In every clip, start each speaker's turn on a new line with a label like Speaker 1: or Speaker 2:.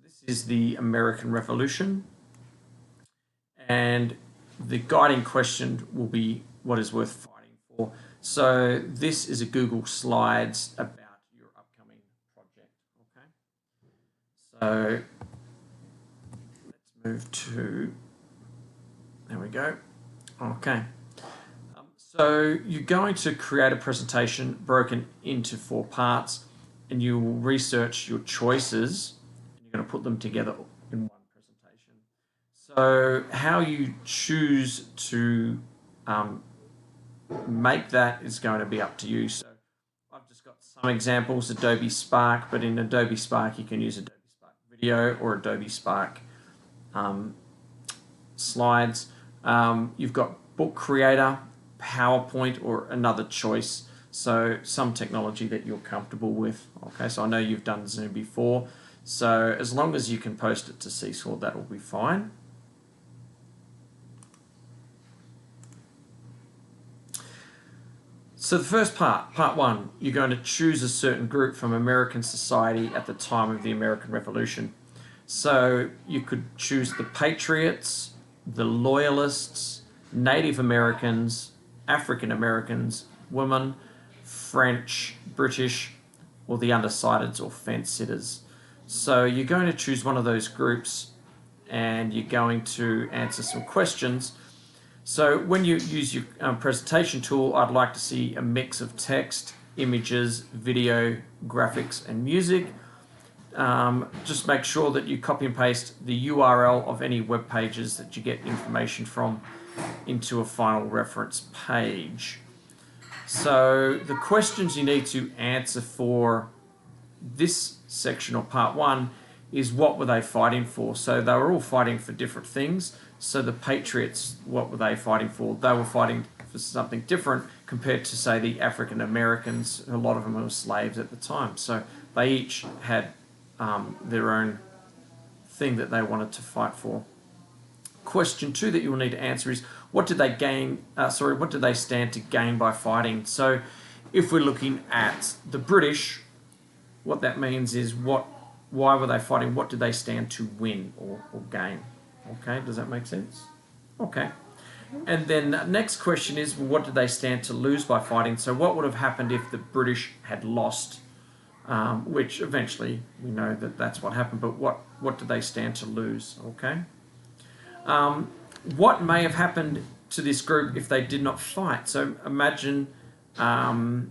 Speaker 1: This is the American Revolution, and the guiding question will be what is worth fighting for. So this is a Google Slides about your upcoming project. Okay, so let's move to, there we go. Okay, so you're going to create a presentation broken into 4 parts, and you will research your choices, and you're going to put them together in one presentation. So how you choose to make that is going to be up to you. So I've just got some examples, Adobe Spark, but in Adobe Spark you can use Adobe Spark Video or Adobe Spark Slides. You've got Book Creator, PowerPoint, or another choice. So some technology that you're comfortable with. Okay, so I know you've done Zoom before, so as long as you can post it to Seesaw, that will be fine. So the first part 1, you're going to choose a certain group from American society at the time of the American Revolution. So you could choose the Patriots, the Loyalists, Native Americans, African Americans, women, French, British, or the undecideds or fence sitters. So you're going to choose one of those groups, and you're going to answer some questions. So when you use your presentation tool, I'd like to see a mix of text, images, video, graphics, and music. Just make sure that you copy and paste the URL of any web pages that you get information from into a final reference page. So the questions you need to answer for this section, or part 1, is what were they fighting for? So they were all fighting for different things. So the Patriots, what were they fighting for? They were fighting for something different compared to, say, the African Americans. A lot of them were slaves at the time. So they each had their own thing that they wanted to fight for. Question 2 that you will need to answer is, what did they gain? What did they stand to gain by fighting? So if we're looking at the British, what that means is why were they fighting? What did they stand to win or gain? Okay, does that make sense? Okay. And then the next question is, well, what did they stand to lose by fighting? So what would have happened if the British had lost? Which eventually we know that that's what happened, but what did they stand to lose? Okay. What may have happened to this group if they did not fight? So imagine the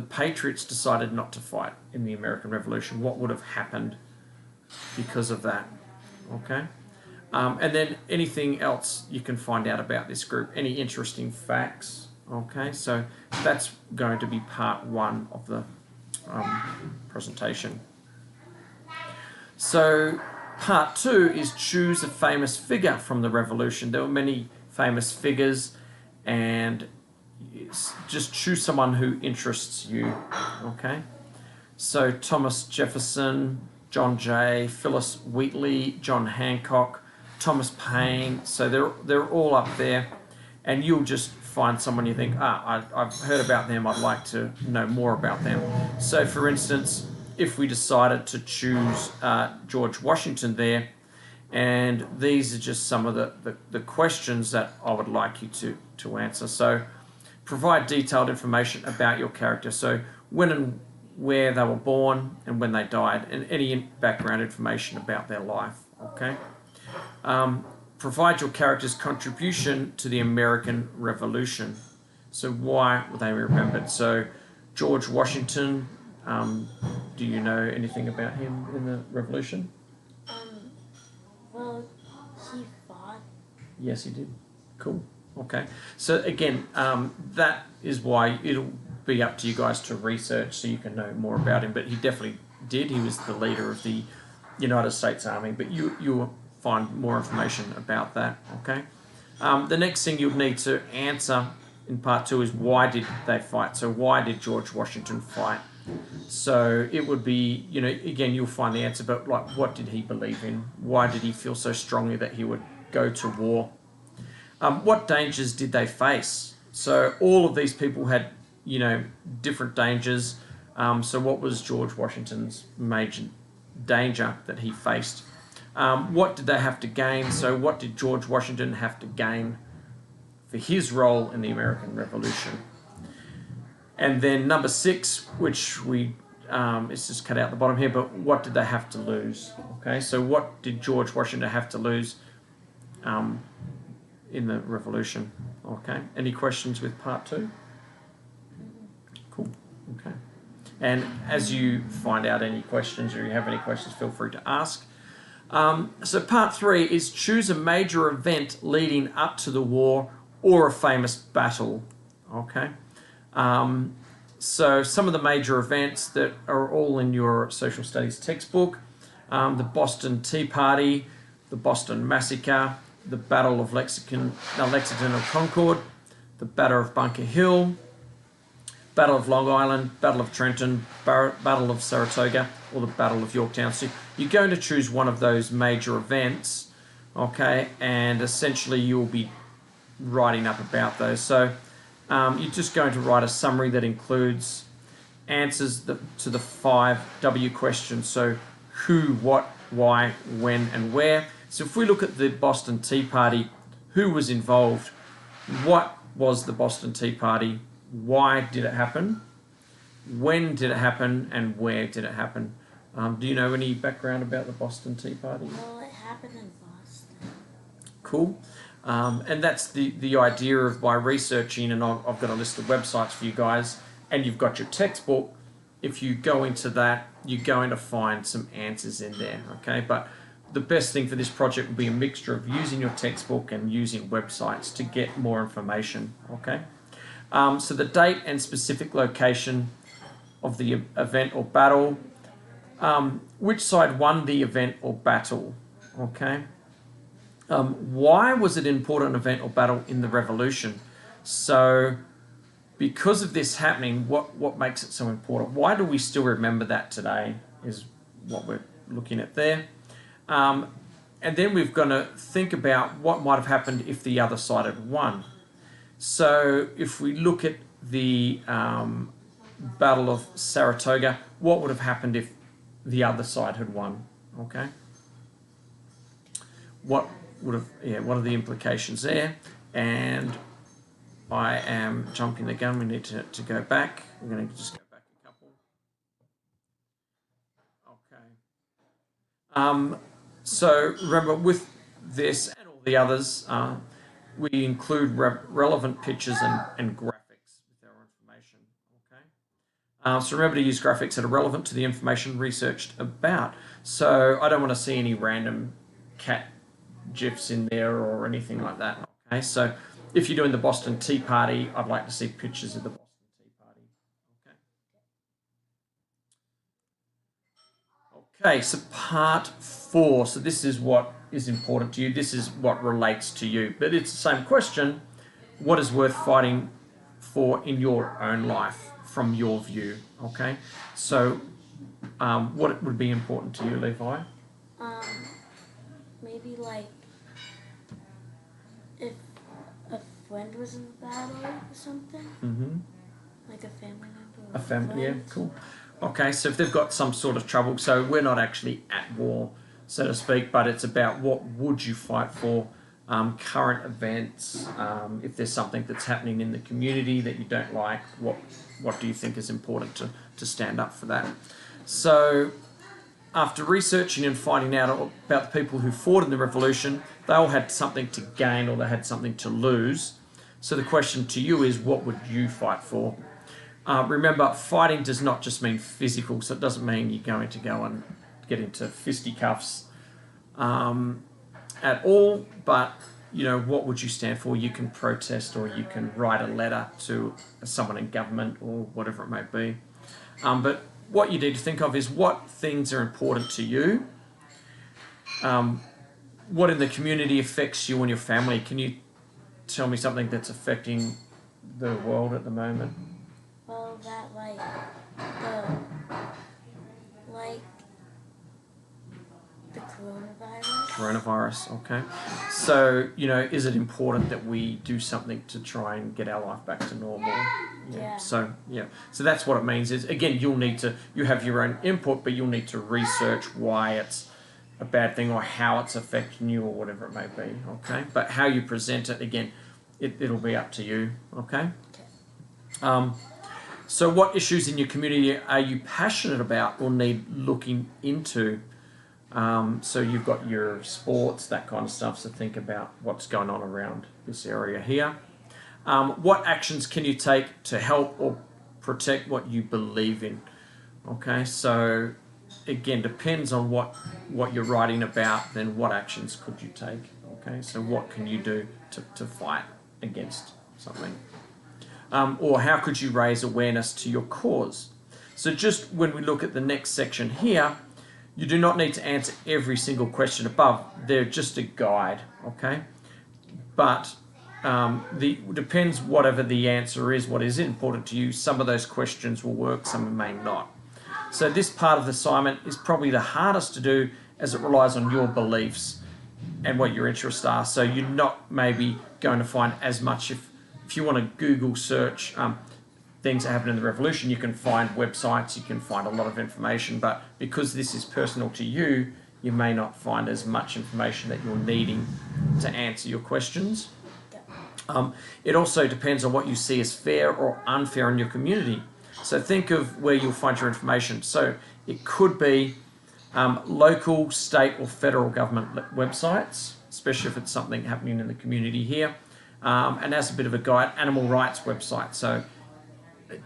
Speaker 1: Patriots decided not to fight in the American Revolution. What would have happened because of that? Okay. And then anything else you can find out about this group, any interesting facts. Okay, so that's going to be part 1 of the presentation. So part 2 is choose a famous figure from the Revolution. There were many famous figures, and just choose someone who interests you. Okay, so Thomas Jefferson, John Jay, Phyllis Wheatley, John Hancock, Thomas Paine. So they're all up there, and you'll just find someone you think, I've heard about them, I'd like to know more about them. So for instance, if we decided to choose George Washington there, and these are just some of the questions that I would like you to answer. So provide detailed information about your character. So when and where they were born and when they died, and any background information about their life. Okay. Provide your character's contribution to the American Revolution. So why were they remembered? So George Washington, do you know anything about him in the Revolution?
Speaker 2: Well, he fought.
Speaker 1: Yes, he did. Cool. Okay. So again, that is why it'll be up to you guys to research so you can know more about him. But he definitely did. He was the leader of the United States Army. But you'll find more information about that. Okay. The next thing you'll need to answer in part 2 is, why did they fight? So why did George Washington fight? So it would be, again, you'll find the answer, but like, what did he believe in? Why did he feel so strongly that he would go to war? What dangers did they face? So all of these people had, different dangers. So what was George Washington's major danger that he faced. What did they have to gain? So what did George Washington have to gain for his role in the American Revolution? And then number 6, which it's just cut out the bottom here, but what did they have to lose? Okay, so what did George Washington have to lose in the Revolution? Okay, any questions with part 2? Cool, okay. And as you find out any questions or you have any questions, feel free to ask. So part 3 is choose a major event leading up to the war or a famous battle. Okay. So some of the major events that are all in your social studies textbook: the Boston Tea Party, the Boston Massacre, the Battle of Lexington or Concord, the Battle of Bunker Hill, Battle of Long Island, Battle of Trenton, Battle of Saratoga, or the Battle of Yorktown. So you're going to choose one of those major events, okay, and essentially you'll be writing up about those. So you're just going to write a summary that includes answers to the 5 W questions. So who, what, why, when, and where. So if we look at the Boston Tea Party, who was involved? What was the Boston Tea Party? Why did it happen? When did it happen? And where did it happen? Do you know any background about the Boston Tea Party?
Speaker 2: Well, it happened in Boston.
Speaker 1: Cool. And that's the idea of, by researching, and I've got a list of websites for you guys, and you've got your textbook. If you go into that, you're going to find some answers in there, okay? But the best thing for this project will be a mixture of using your textbook and using websites to get more information, okay? So the date and specific location of the event or battle. Which side won the event or battle, okay? Why was it an important event or battle in the Revolution? So because of this happening, what makes it so important? Why do we still remember that today is what we're looking at there. And then we're going to think about what might have happened if the other side had won. So if we look at the Battle of Saratoga, what would have happened if the other side had won? Okay. What are the implications there? And I am jumping the gun. We need to go back. We're going to just go back a couple. Okay. So remember, with this and all the others, we include relevant pictures and graphics with our information. Okay. So remember to use graphics that are relevant to the information researched about. So I don't want to see any random cat GIFs in there or anything like that. Okay. So if you're doing the Boston Tea Party, I'd like to see pictures of the Boston Tea Party. Okay. Okay, so part 4. So this is what is important to you. This is what relates to you. But it's the same question. What is worth fighting for in your own life from your view? Okay. So what would be important to you, Levi?
Speaker 2: Maybe like if a friend was in battle or something.
Speaker 1: Mm-hmm.
Speaker 2: Like a family member.
Speaker 1: A family, yeah, cool. Okay, so if they've got some sort of trouble, so we're not actually at war, so to speak, but it's about what would you fight for, current events, if there's something that's happening in the community that you don't like, what do you think is important to stand up for that? So after researching and finding out about the people who fought in the Revolution, they all had something to gain or they had something to lose. So the question to you is, what would you fight for? Remember, fighting does not just mean physical, so it doesn't mean you're going to go and get into fisticuffs at all, but you know, what would you stand for? You can protest or you can write a letter to someone in government or whatever it may be. But what you need to think of is what things are important to you, what in the community affects you and your family. Can you tell me something that's affecting the world at the moment?
Speaker 2: Well, that the coronavirus.
Speaker 1: Okay. So, you know, is it important that we do something to try and get our life back to normal?
Speaker 2: Yeah.
Speaker 1: So yeah, so that's what it means. Is again, you have your own input, but you'll need to research why it's a bad thing or how it's affecting you or whatever it may be. Okay, but how you present it, again, it'll be up to you. Okay. So what issues in your community are you passionate about or need looking into? So you've got your sports, that kind of stuff. So think about what's going on around this area here. What actions can you take to help or protect what you believe in? Okay, so again, depends on what you're writing about, then what actions could you take? Okay, so what can you do to fight against something? Or how could you raise awareness to your cause? So just when we look at the next section here, you do not need to answer every single question above. They're just a guide, okay? But depends whatever the answer is, what is important to you. Some of those questions will work, some may not. So this part of the assignment is probably the hardest to do as it relies on your beliefs and what your interests are. So you're not maybe going to find as much. If you want to Google search things that happened in the revolution, you can find websites, you can find a lot of information, but because this is personal to you, you may not find as much information that you're needing to answer your questions. It also depends on what you see as fair or unfair in your community. So think of where you'll find your information. So it could be local, state or federal government websites, especially if it's something happening in the community here. And as a bit of a guide, animal rights website. So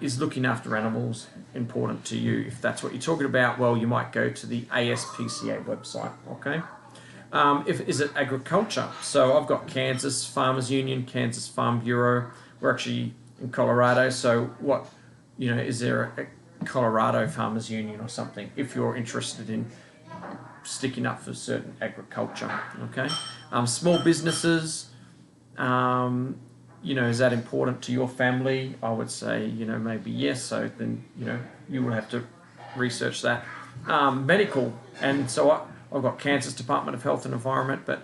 Speaker 1: is looking after animals important to you? If that's what you're talking about, well, you might go to the ASPCA website, okay? Is it agriculture? So I've got Kansas Farmers Union, Kansas Farm Bureau. We're actually in Colorado, so is there a Colorado Farmers Union or something if you're interested in sticking up for certain agriculture, okay? Small businesses, is that important to your family? I would say, maybe yes. So then, you will have to research that. Medical, and so I've got Kansas Department of Health and Environment, but,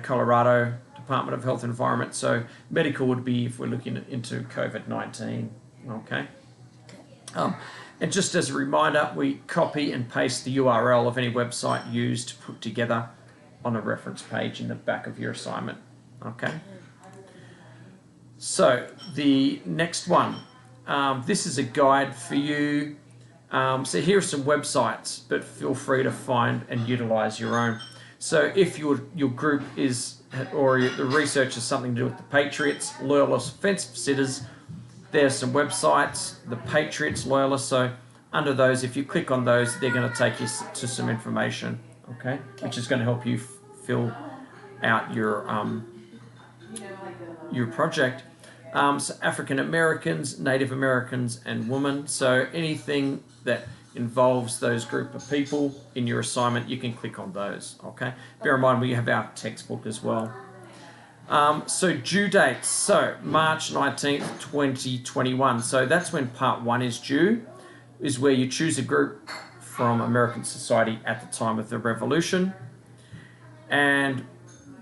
Speaker 1: Colorado Department of Health and Environment. So medical would be if we're looking into COVID-19, okay? And just as a reminder, we copy and paste the URL of any website used to put together on a reference page in the back of your assignment, okay? So the next one, this is a guide for you. So here are some websites, but feel free to find and utilize your own. So if your group or the research is something to do with the Patriots, Loyalists, Fence Sitters, there's some websites, the Patriots, Loyalists. So under those, if you click on those, they're going to take you to some information, okay? Which is going to help you fill out your project. So African Americans, Native Americans, and women. So anything that involves those group of people in your assignment, you can click on those, okay? Bear in mind, we have our textbook as well. So due dates, so March 19th, 2021. So that's when part 1 is due, is where you choose a group from American society at the time of the revolution. And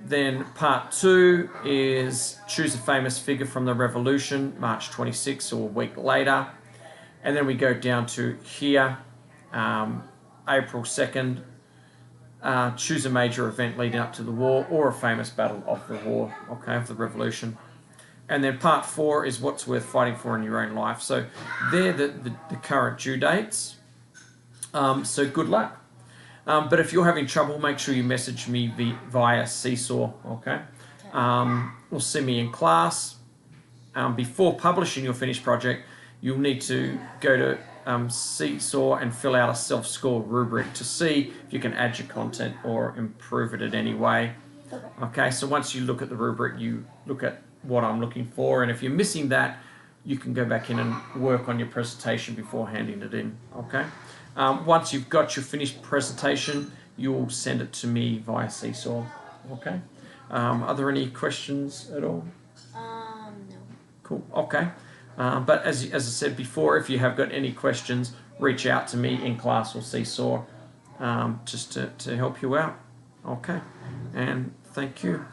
Speaker 1: then part 2 is choose a famous figure from the revolution, March 26th or a week later. And then we go down to here, April 2nd, choose a major event leading up to the war or a famous battle of the war, okay, of the revolution. And then part 4 is what's worth fighting for in your own life. So they're the current due dates. So good luck. But if you're having trouble, make sure you message me via Seesaw, okay? Or send me in class. Before publishing your finished project, you'll need to go to Seesaw and fill out a self-score rubric to see if you can add your content or improve it in any way. Okay, so once you look at the rubric, you look at what I'm looking for, and if you're missing that, you can go back in and work on your presentation before handing it in, okay? Once you've got your finished presentation, you'll send it to me via Seesaw, okay? Are there any questions at all?
Speaker 2: No.
Speaker 1: Cool, okay. But as I said before, if you have got any questions, reach out to me in class or Seesaw just to help you out, okay? And thank you.